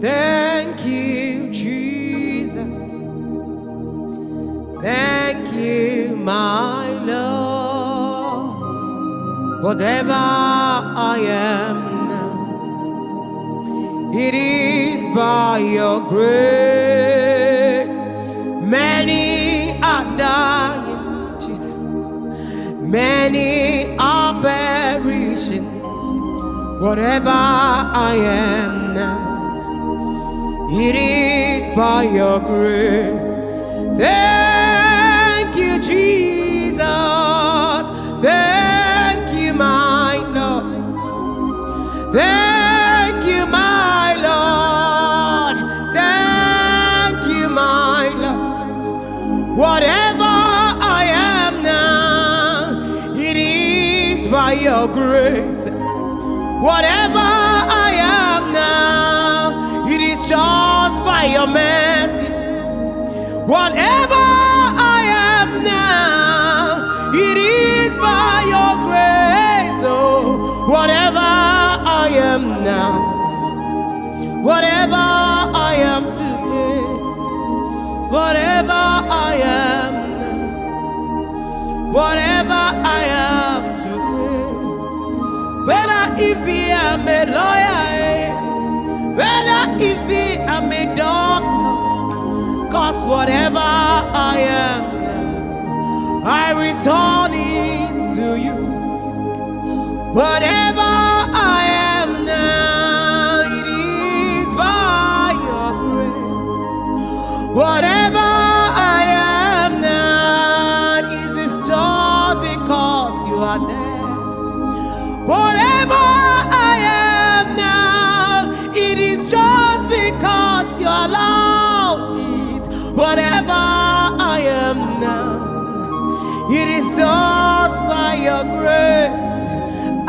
Thank you, Jesus. Thank you, my Lord. Whatever I am now, it is by your grace. Many are dying, Jesus. Many are perishing. Whatever I am now, it is by your grace. Thank you, Jesus. Thank you, my Lord. Thank you, my Lord. Thank you, my Lord. Whatever I am now, it is by your grace. Whatever I am now, it is just by your mercy. Whatever I am now, it is by your grace. Oh, whatever I am now, whatever I am today, whatever I am now, whatever I am today, whether if I am a lawyer, whether if I'm a doctor, cause whatever I am now, I return it to you. Whatever I am now, it is by your grace. Whatever I am now, it is just because you are there. Whatever I am now, it is just because you allow it. Whatever I am now, it is just by your grace.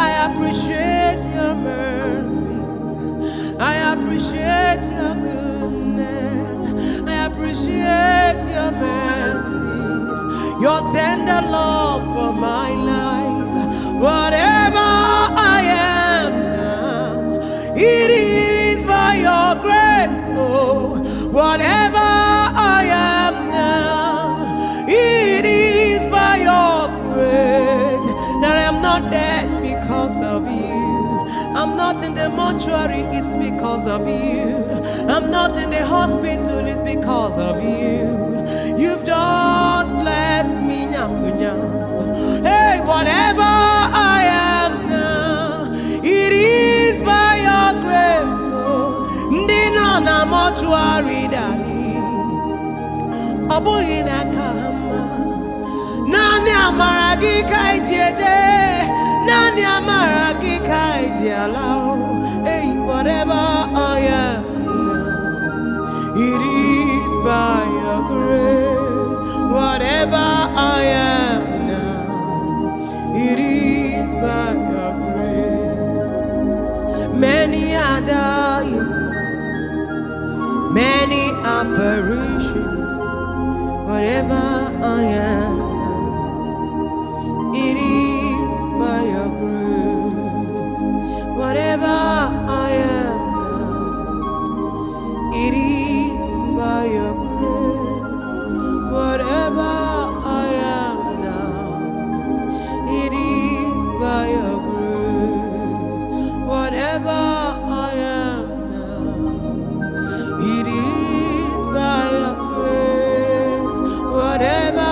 I appreciate your mercies. I appreciate your goodness. I appreciate your mercies, your tender love for my life. Whatever I am now, it is by your grace. Oh, whatever I am now, it is by your grace. That I am not dead because of you. I'm not in the mortuary, it's because of you. I'm not in the hospital, it's because of you. You've just blessed me, nyafu nyafu. Hey, whatever I am now, it is by your grace. Oh, ndino na mortuary dani, obuhi na kama. Nani amaragi kai jeje, nani amaragi kai jalao. Hey, whatever I am now, it is by your grace. Whatever I am now, it is by your grace. Many are dying, many are perishing. Whatever I am now, it is by your grace. Whatever I am now, it is by your grace. Whatever I am now, it is by your grace. Whatever I am now, it is by your grace. Whatever